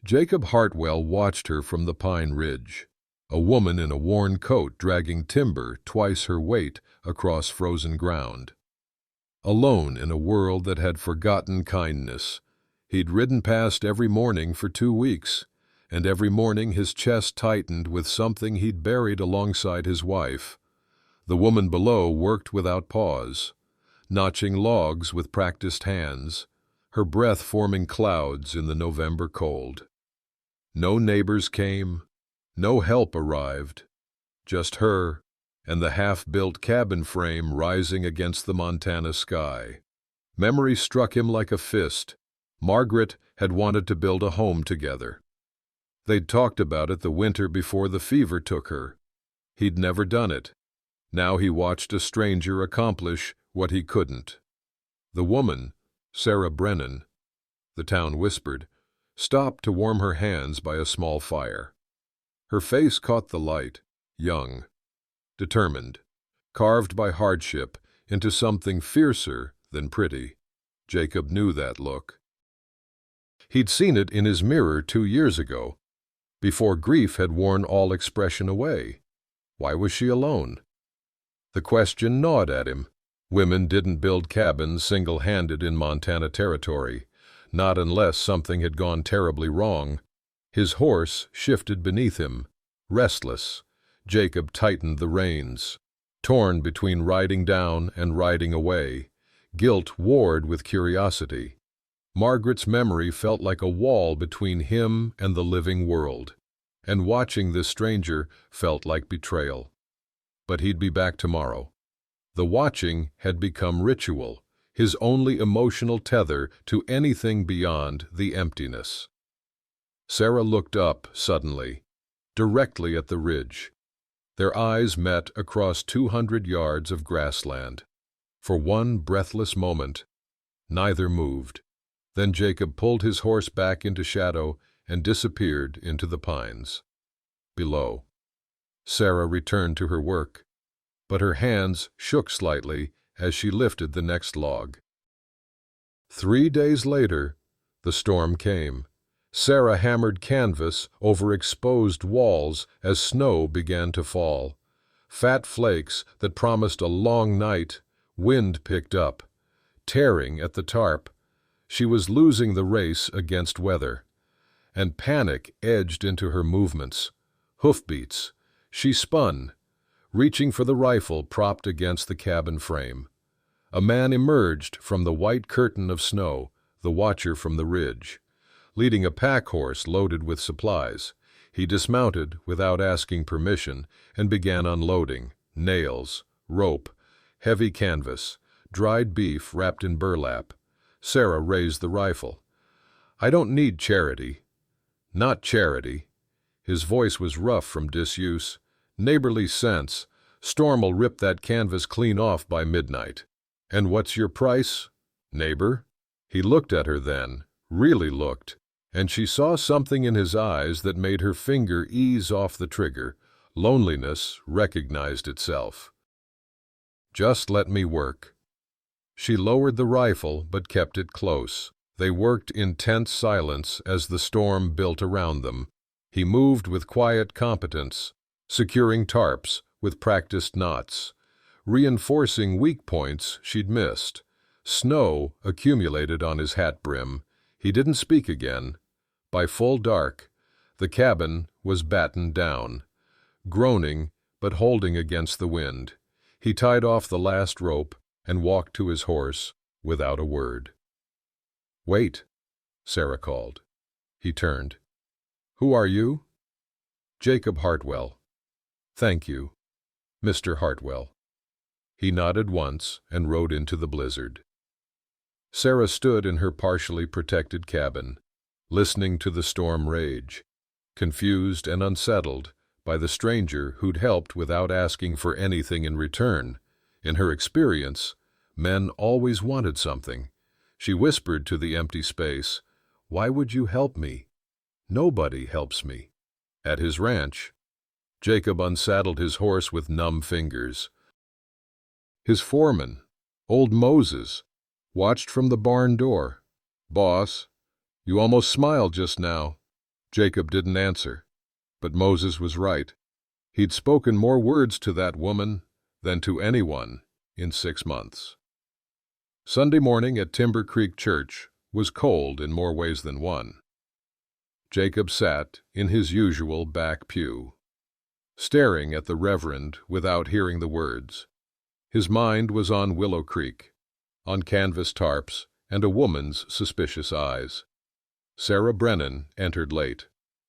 Jacob Hartwell watched her from the pine ridge, a woman in a worn coat dragging timber twice her weight across frozen ground. Alone in a world that had forgotten kindness, he'd ridden past every morning for 2 weeks, and every morning his chest tightened with something he'd buried alongside his wife. The woman below worked without pause, notching logs with practiced hands, her breath forming clouds in the November cold. No neighbors came, no help arrived, just her and the half-built cabin frame rising against the Montana sky. Memory struck him like a fist. Margaret had wanted to build a home together. They'd talked about it the winter before the fever took her. He'd never done it. Now he watched a stranger accomplish what he couldn't. The woman, Sarah Brennan, the town whispered, stopped to warm her hands by a small fire. Her face caught the light, young, determined, carved by hardship into something fiercer than pretty. Jacob knew that look. He'd seen it in his mirror 2 years ago, before grief had worn all expression away. Why was she alone? The question gnawed at him. Women didn't build cabins single-handed in Montana territory, not unless something had gone terribly wrong. His horse shifted beneath him, restless. Jacob tightened the reins. Torn between riding down and riding away, guilt warred with curiosity. Margaret's memory felt like a wall between him and the living world, and watching this stranger felt like betrayal. But he'd be back tomorrow. The watching had become ritual, his only emotional tether to anything beyond the emptiness. Sarah looked up suddenly, directly at the ridge. Their eyes met across 200 yards of grassland. For one breathless moment, neither moved. Then Jacob pulled his horse back into shadow and disappeared into the pines. Below, Sarah returned to her work, but her hands shook slightly as she lifted the next log. 3 days later, the storm came. Sarah hammered canvas over exposed walls as snow began to fall. Fat flakes that promised a long night. Wind picked up, tearing at the tarp. She was losing the race against weather, and panic edged into her movements. Hoofbeats. She spun, reaching for the rifle propped against the cabin frame. A man emerged from the white curtain of snow, the watcher from the ridge, leading a pack horse loaded with supplies. He dismounted without asking permission and began unloading nails, rope, heavy canvas, dried beef wrapped in burlap. Sarah raised the rifle. "I don't need charity." "Not charity." His voice was rough from disuse. "Neighborly sense. Storm'll rip that canvas clean off by midnight. And what's your price, neighbor?" He looked at her then, really looked, and she saw something in his eyes that made her finger ease off the trigger. Loneliness recognized itself. "Just let me work." She lowered the rifle but kept it close. They worked in tense silence as the storm built around them. He moved with quiet competence, securing tarps with practiced knots, reinforcing weak points she'd missed. Snow accumulated on his hat brim. He didn't speak again. By full dark, the cabin was battened down, groaning but holding against the wind. He tied off the last rope and walked to his horse without a word. "Wait," Sarah called. He turned. "Who are you?" "Jacob Hartwell." "Thank you, Mr. Hartwell." He nodded once and rode into the blizzard. Sarah stood in her partially protected cabin, listening to the storm rage, confused and unsettled by the stranger who'd helped without asking for anything in return. In her experience, men always wanted something. She whispered to the empty space, "Why would you help me? Nobody helps me." At his ranch, Jacob unsaddled his horse with numb fingers. His foreman, old Moses, watched from the barn door. "Boss, you almost smiled just now." Jacob didn't answer, but Moses was right. He'd spoken more words to that woman than to anyone in 6 months. Sunday morning at Timber Creek Church was cold in more ways than one. Jacob sat in his usual back pew, staring at the Reverend without hearing the words. His mind was on Willow Creek, on canvas tarps and a woman's suspicious eyes. Sarah Brennan entered late.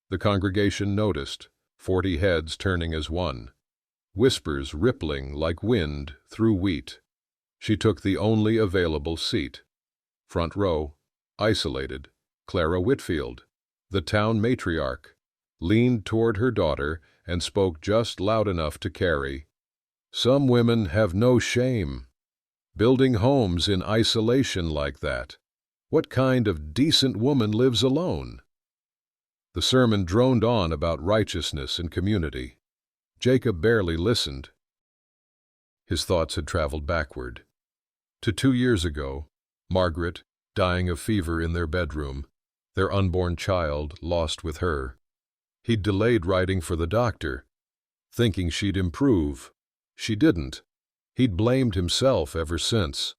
The congregation noticed, 40 heads turning as one, whispers rippling like wind through wheat. She took the only available seat. Front row, isolated, Clara Whitfield, the town matriarch, leaned toward her daughter and spoke just loud enough to carry. "Some women have no shame. Building homes in isolation like that. What kind of decent woman lives alone?" The sermon droned on about righteousness and community. Jacob barely listened. His thoughts had traveled backward. To 2 years ago, Margaret, dying of fever in their bedroom, their unborn child lost with her. He'd delayed writing for the doctor, thinking she'd improve. She didn't. He'd blamed himself ever since.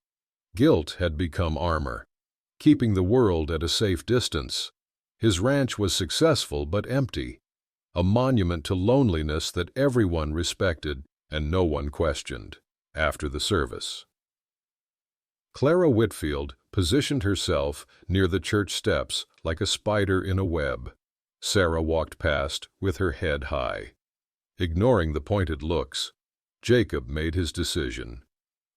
Guilt had become armor, keeping the world at a safe distance. His ranch was successful but empty, a monument to loneliness that everyone respected and no one questioned. After the service, Clara Whitfield positioned herself near the church steps like a spider in a web. Sarah walked past with her head high. Ignoring the pointed looks, Jacob made his decision.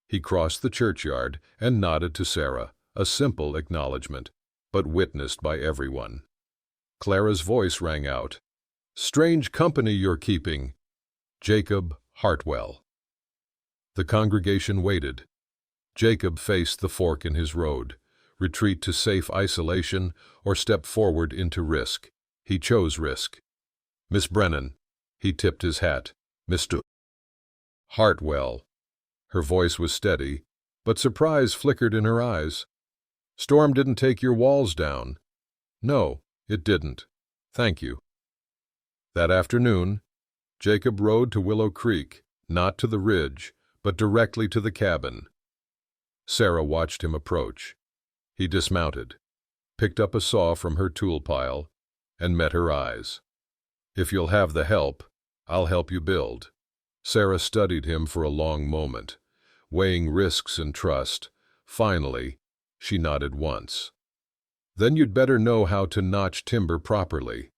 He crossed the churchyard and nodded to Sarah, a simple acknowledgement, but witnessed by everyone. Clara's voice rang out. "Strange company you're keeping, Jacob Hartwell." The congregation waited. Jacob faced the fork in his road, retreat to safe isolation or step forward into risk. He chose risk. "Miss Brennan." He tipped his hat. "Mr. Hartwell." Her voice was steady, but surprise flickered in her eyes. "Storm didn't take your walls down." "No, it didn't. Thank you." That afternoon, Jacob rode to Willow Creek, not to the ridge, but directly to the cabin. Sarah watched him approach. He dismounted, picked up a saw from her tool pile, and met her eyes. "If you'll have the help, I'll help you build." Sarah studied him for a long moment, weighing risks and trust. Finally, she nodded once. "Then you'd better know how to notch timber properly."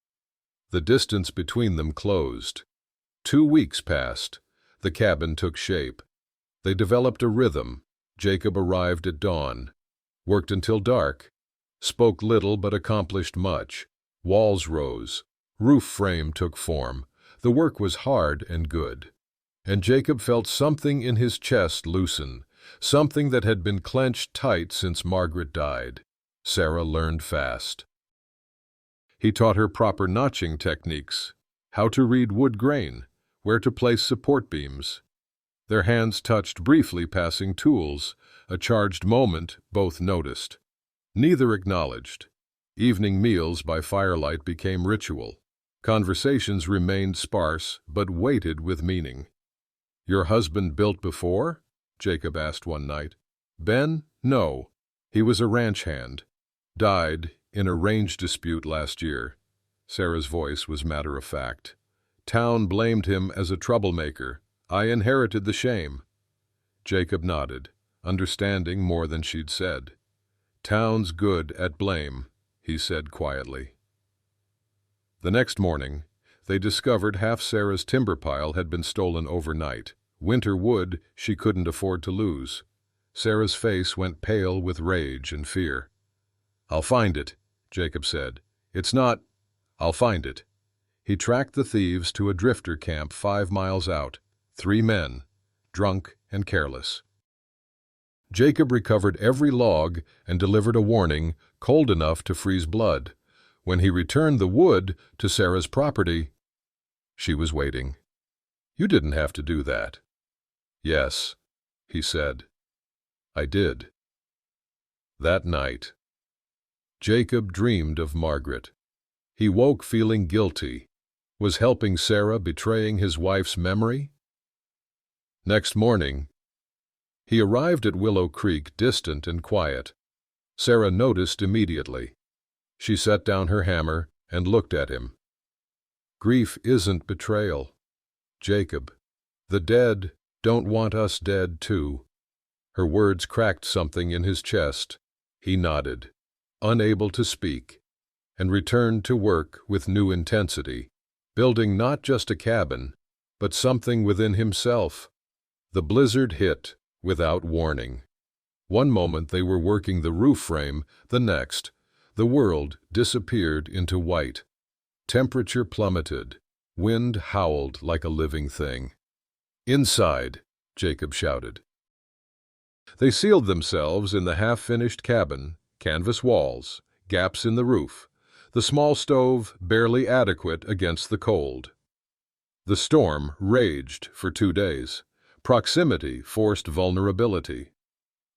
The distance between them closed. 2 weeks passed. The cabin took shape. They developed a rhythm. Jacob arrived at dawn, worked until dark, spoke little but accomplished much. Walls rose, roof frame took form. The work was hard and good. And Jacob felt something in his chest loosen, something that had been clenched tight since Margaret died. Sarah learned fast. He taught her proper notching techniques, how to read wood grain, where to place support beams. Their hands touched briefly, passing tools, a charged moment both noticed. Neither acknowledged. Evening meals by firelight became ritual. Conversations remained sparse, but weighted with meaning. "Your husband built before?" Jacob asked one night. "Ben? No. He was a ranch hand. Died in a range dispute last year." Sarah's voice was matter-of-fact. "Town blamed him as a troublemaker. I inherited the shame." Jacob nodded, understanding more than she'd said. "Town's good at blame," he said quietly. The next morning, they discovered half Sarah's timber pile had been stolen overnight. Winter wood she couldn't afford to lose. Sarah's face went pale with rage and fear. "I'll find it," Jacob said. I'll find it." He tracked the thieves to a drifter camp 5 miles out. 3 men, drunk and careless. Jacob recovered every log and delivered a warning cold enough to freeze blood. When he returned the wood to Sarah's property, she was waiting. "You didn't have to do that." "Yes," he said. "I did." That night, Jacob dreamed of Margaret. He woke feeling guilty. Was helping Sarah betraying his wife's memory? Next morning, he arrived at Willow Creek distant and quiet. Sarah noticed immediately. She set down her hammer and looked at him. Grief isn't betrayal, Jacob. The dead don't want us dead, too. Her words cracked something in his chest. He nodded, unable to speak, and returned to work with new intensity, building not just a cabin, but something within himself. The blizzard hit without warning. One moment they were working the roof frame, the next, the world disappeared into white. Temperature plummeted. Wind howled like a living thing. "Inside!" Jacob shouted. They sealed themselves in the half-finished cabin, canvas walls, gaps in the roof, the small stove barely adequate against the cold. The storm raged for 2 days. Proximity forced vulnerability.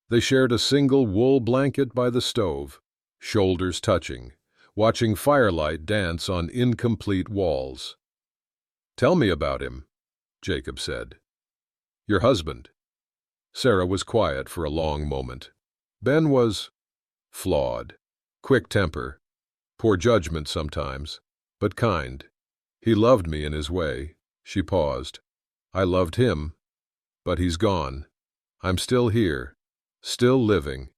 They shared a single wool blanket by the stove, shoulders touching, watching firelight dance on incomplete walls. "Tell me about him," Jacob said. "Your husband." Sarah was quiet for a long moment. Ben was flawed, quick temper, poor judgment sometimes, but kind. He loved me in his way. She paused. I loved him, but he's gone. I'm still here, still living.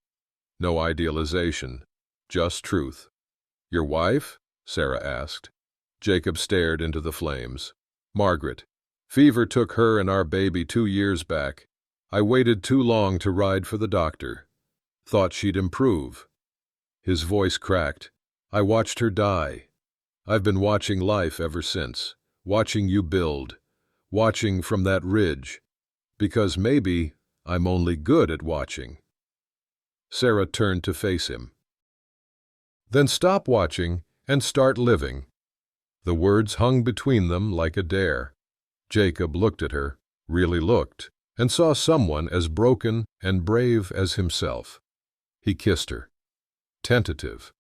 No idealization, just truth. "Your wife?" Sarah asked. Jacob stared into the flames. "Margaret. Fever took her and our baby 2 years back. I waited too long to ride for the doctor. Thought she'd improve." His voice cracked. "I watched her die. I've been watching life ever since, watching you build, watching from that ridge, because maybe I'm only good at watching." Sarah turned to face him. "Then stop watching and start living." The words hung between them like a dare. Jacob looked at her, really looked, and saw someone as broken and brave as himself. He kissed her. Tentative.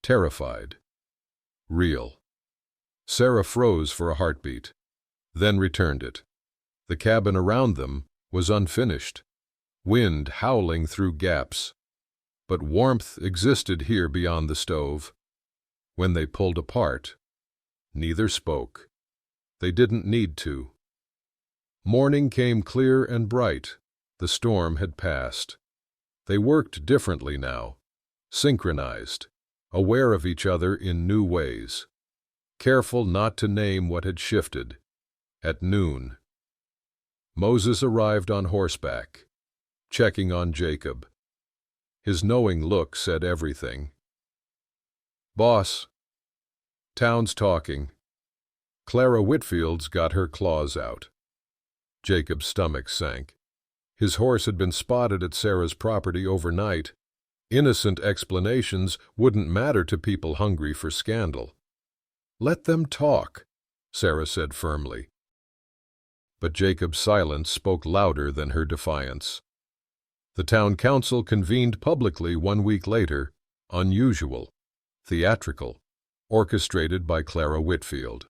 Terrified. Real. Sarah froze for a heartbeat, then returned it. The cabin around them was unfinished, wind howling through gaps. But warmth existed here beyond the stove. When they pulled apart, neither spoke. They didn't need to. Morning came clear and bright. The storm had passed. They worked differently now, synchronized, aware of each other in new ways, careful not to name what had shifted. At noon, Moses arrived on horseback, checking on Jacob. His knowing look said everything. "Boss, town's talking. Clara Whitfield's got her claws out." Jacob's stomach sank. His horse had been spotted at Sarah's property overnight. Innocent explanations wouldn't matter to people hungry for scandal. "Let them talk," Sarah said firmly. But Jacob's silence spoke louder than her defiance. The town council convened publicly 1 week later, unusual, theatrical, orchestrated by Clara Whitfield.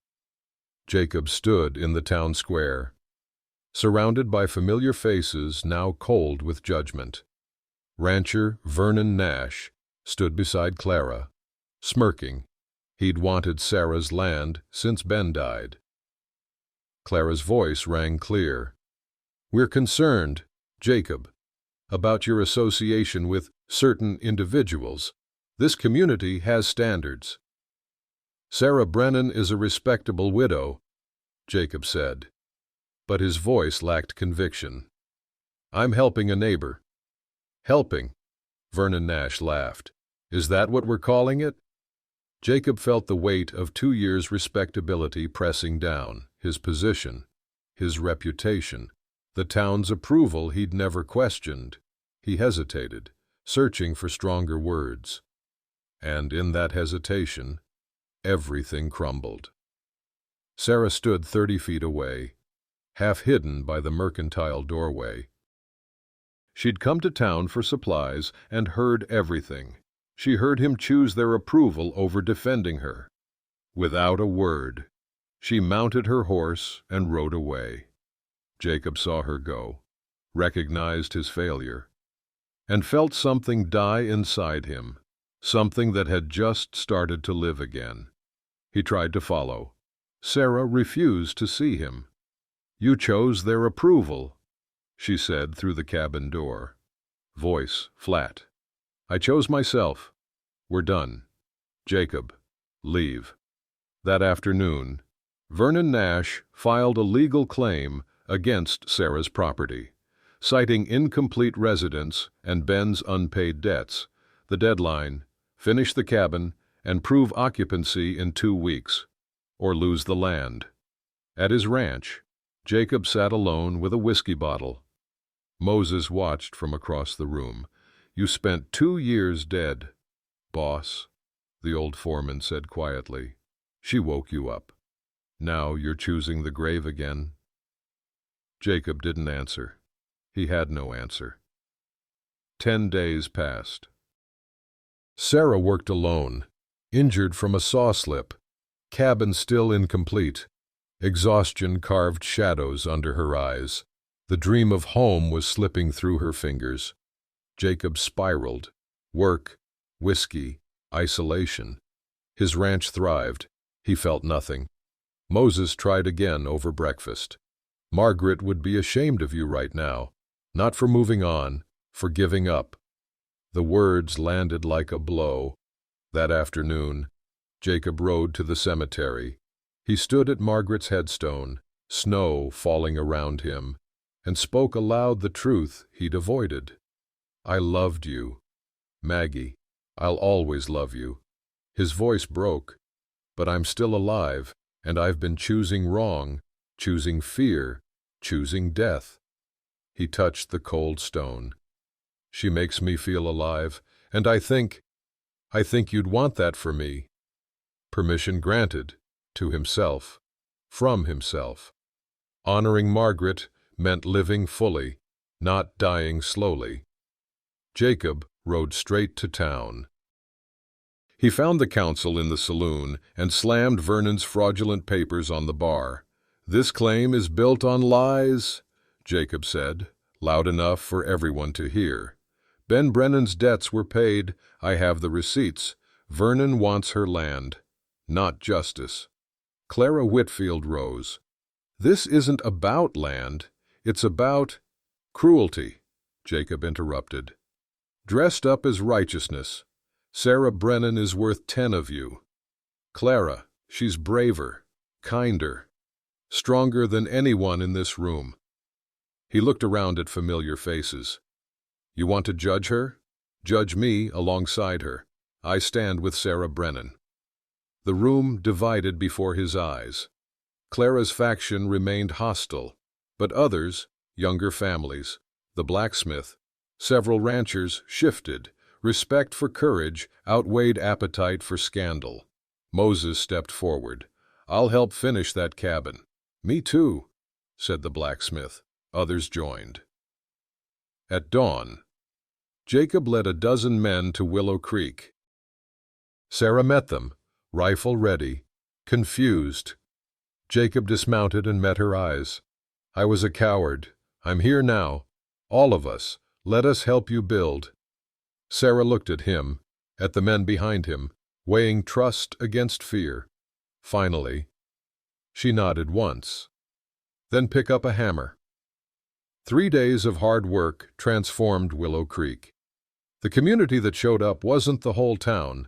Jacob stood in the town square, surrounded by familiar faces now cold with judgment. Rancher Vernon Nash stood beside Clara, smirking. He'd wanted Sarah's land since Ben died. Clara's voice rang clear. "We're concerned, Jacob, about your association with certain individuals. This community has standards." "Sarah Brennan is a respectable widow," Jacob said, but his voice lacked conviction. "I'm helping a neighbor." "Helping?" Vernon Nash laughed. "Is that what we're calling it?" Jacob felt the weight of 2 years' respectability pressing down, his position, his reputation, the town's approval he'd never questioned. He hesitated, searching for stronger words. And in that hesitation, everything crumbled. Sarah stood 30 feet away, half hidden by the mercantile doorway. She'd come to town for supplies and heard everything. She heard him choose their approval over defending her. Without a word, she mounted her horse and rode away. Jacob saw her go, recognized his failure, and felt something die inside him, something that had just started to live again. He tried to follow. Sarah refused to see him. "You chose their approval," she said through the cabin door. Voice flat. "I chose myself. We're done. Jacob, leave." That afternoon, Vernon Nash filed a legal claim against Sarah's property, citing incomplete residence and Ben's unpaid debts. The deadline: finish the cabin and prove occupancy in 2 weeks, or lose the land. At his ranch, Jacob sat alone with a whiskey bottle. Moses watched from across the room. "You spent 2 years dead, boss," the old foreman said quietly. "She woke you up. Now you're choosing the grave again." Jacob didn't answer. He had no answer. 10 days passed. Sarah worked alone, injured from a saw slip, cabin still incomplete. Exhaustion carved shadows under her eyes. The dream of home was slipping through her fingers. Jacob spiraled. Work, whiskey, isolation. His ranch thrived. He felt nothing. Moses tried again over breakfast. "Margaret would be ashamed of you right now, not for moving on, for giving up." The words landed like a blow. That afternoon, Jacob rode to the cemetery. He stood at Margaret's headstone, snow falling around him, and spoke aloud the truth he'd avoided. "I loved you, Maggie. I'll always love you." His voice broke. "But I'm still alive, and I've been choosing wrong, choosing fear, choosing death." He touched the cold stone. "She makes me feel alive, and I think you'd want that for me." Permission granted, to himself, from himself. Honoring Margaret meant living fully, not dying slowly. Jacob rode straight to town. He found the counsel in the saloon and slammed Vernon's fraudulent papers on the bar. "This claim is built on lies," Jacob said, loud enough for everyone to hear. "Ben Brennan's debts were paid. I have the receipts. Vernon wants her land, not justice." Clara Whitfield rose. "This isn't about land. It's about—" "Cruelty," Jacob interrupted. "Dressed up as righteousness. Sarah Brennan is worth 10 of you. Clara, she's braver, kinder, stronger than anyone in this room." He looked around at familiar faces. "You want to judge her? Judge me alongside her. I stand with Sarah Brennan." The room divided before his eyes. Clara's faction remained hostile, but others, younger families, the blacksmith, several ranchers, shifted. Respect for courage outweighed appetite for scandal. Moses stepped forward. "I'll help finish that cabin." "Me too," said the blacksmith. Others joined. At dawn, Jacob led a dozen men to Willow Creek. Sarah met them, rifle ready, confused. Jacob dismounted and met her eyes. "I was a coward. I'm here now. All of us. Let us help you build." Sarah looked at him, at the men behind him, weighing trust against fear. Finally, she nodded once. "Then pick up a hammer." 3 days of hard work transformed Willow Creek. The community that showed up wasn't the whole town,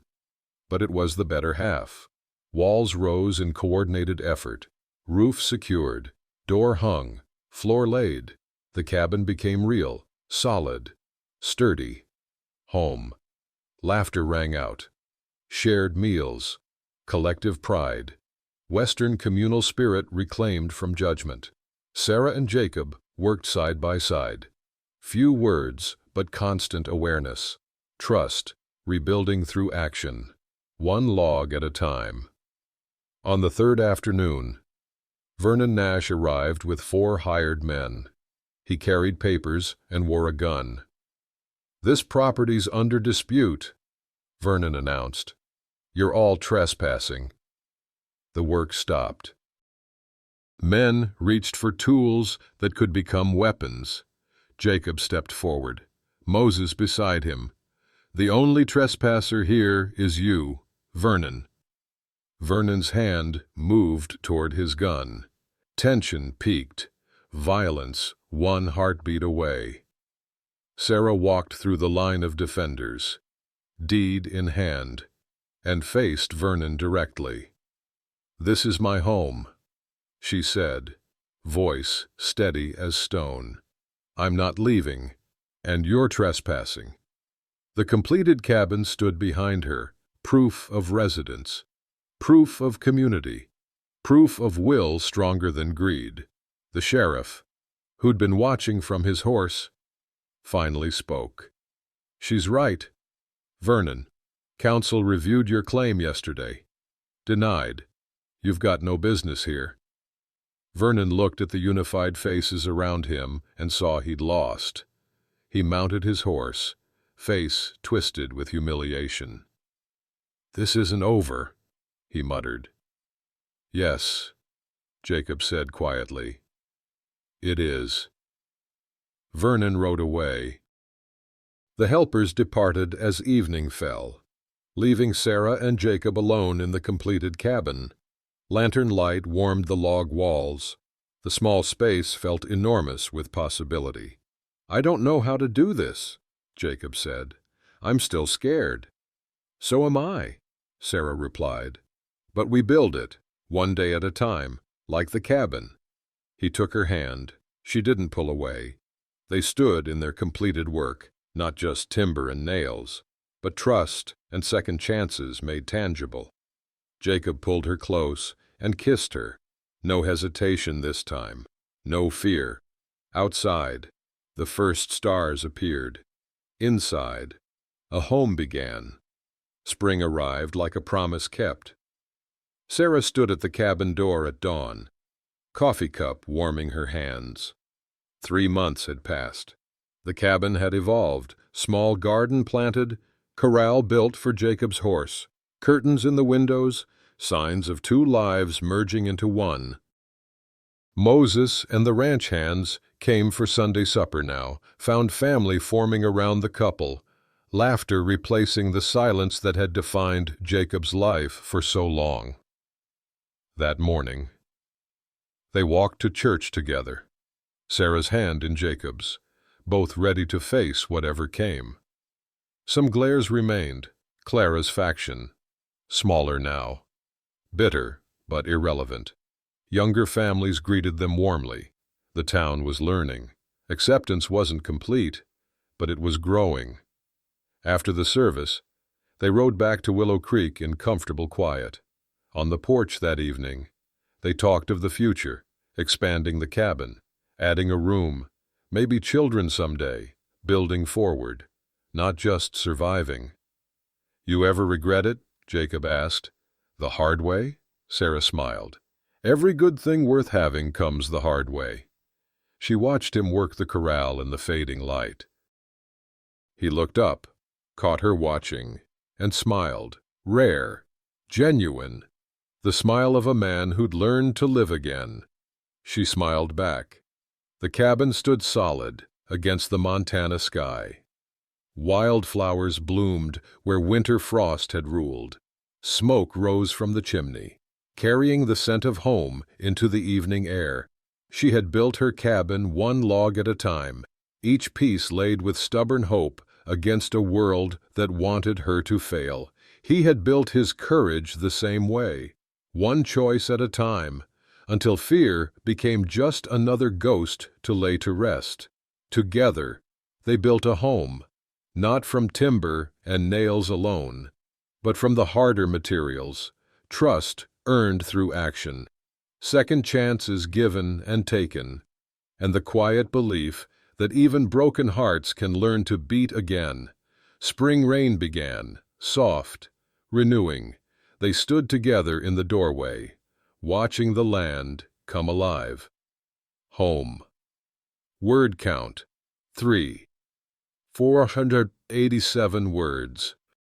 but it was the better half. Walls rose in coordinated effort, roof secured, door hung, floor laid. The cabin became real, solid, sturdy. Home. Laughter rang out. Shared meals. Collective pride. Western communal spirit reclaimed from judgment. Sarah and Jacob worked side by side. Few words, but constant awareness. Trust, rebuilding through action. One log at a time. On the 3rd afternoon, Vernon Nash arrived with 4 hired men. He carried papers and wore a gun. "This property's under dispute," Vernon announced. "You're all trespassing." The work stopped. Men reached for tools that could become weapons. Jacob stepped forward, Moses beside him. "The only trespasser here is you, Vernon." Vernon's hand moved toward his gun. Tension peaked, violence one heartbeat away. Sarah walked through the line of defenders, deed in hand, and faced Vernon directly. "This is my home," she said, voice steady as stone. "I'm not leaving, and you're trespassing." The completed cabin stood behind her, proof of residence, proof of community, proof of will stronger than greed. The sheriff, who'd been watching from his horse, finally spoke. "She's right, Vernon. Council reviewed your claim yesterday. Denied. You've got no business here." Vernon looked at the unified faces around him and saw he'd lost. He mounted his horse, face twisted with humiliation. "This isn't over," he muttered. "Yes," Jacob said quietly. "It is." Vernon rode away. The helpers departed as evening fell, leaving Sarah and Jacob alone in the completed cabin. Lantern light warmed the log walls. The small space felt enormous with possibility. "I don't know how to do this," Jacob said. "I'm still scared." "So am I," Sarah replied. "But we build it, one day at a time, like the cabin." He took her hand. She didn't pull away. They stood in their completed work, not just timber and nails, but trust and second chances made tangible. Jacob pulled her close and kissed her. No hesitation this time, no fear. Outside, the first stars appeared. Inside, a home began. Spring arrived like a promise kept. Sarah stood at the cabin door at dawn, coffee cup warming her hands. 3 months had passed. The cabin had evolved, small garden planted, corral built for Jacob's horse, curtains in the windows, signs of 2 lives merging into one. Moses and the ranch hands came for Sunday supper now, found family forming around the couple, laughter replacing the silence that had defined Jacob's life for so long. That morning, they walked to church together, Sarah's hand in Jacob's, both ready to face whatever came. Some glares remained, Clara's faction, smaller now, bitter but irrelevant. Younger families greeted them warmly. The town was learning. Acceptance wasn't complete, but it was growing. After the service, they rode back to Willow Creek in comfortable quiet. On the porch that evening, they talked of the future, expanding the cabin, adding a room, maybe children someday, building forward, not just surviving. "You ever regret it?" Jacob asked. "The hard way?" Sarah smiled. "Every good thing worth having comes the hard way." She watched him work the corral in the fading light. He looked up, caught her watching, and smiled, rare, genuine, the smile of a man who'd learned to live again. She smiled back. The cabin stood solid against the Montana sky. Wildflowers bloomed where winter frost had ruled. Smoke rose from the chimney, carrying the scent of home into the evening air. She had built her cabin 1 log at a time, each piece laid with stubborn hope against a world that wanted her to fail. He had built his courage the same way, 1 choice at a time, until fear became just another ghost to lay to rest. Together, they built a home, not from timber and nails alone, but from the harder materials, trust earned through action, second chances given and taken, and the quiet belief that even broken hearts can learn to beat again. Spring rain began, soft, renewing. They stood together in the doorway, watching the land come alive. Home. Word count, 3. 487 words.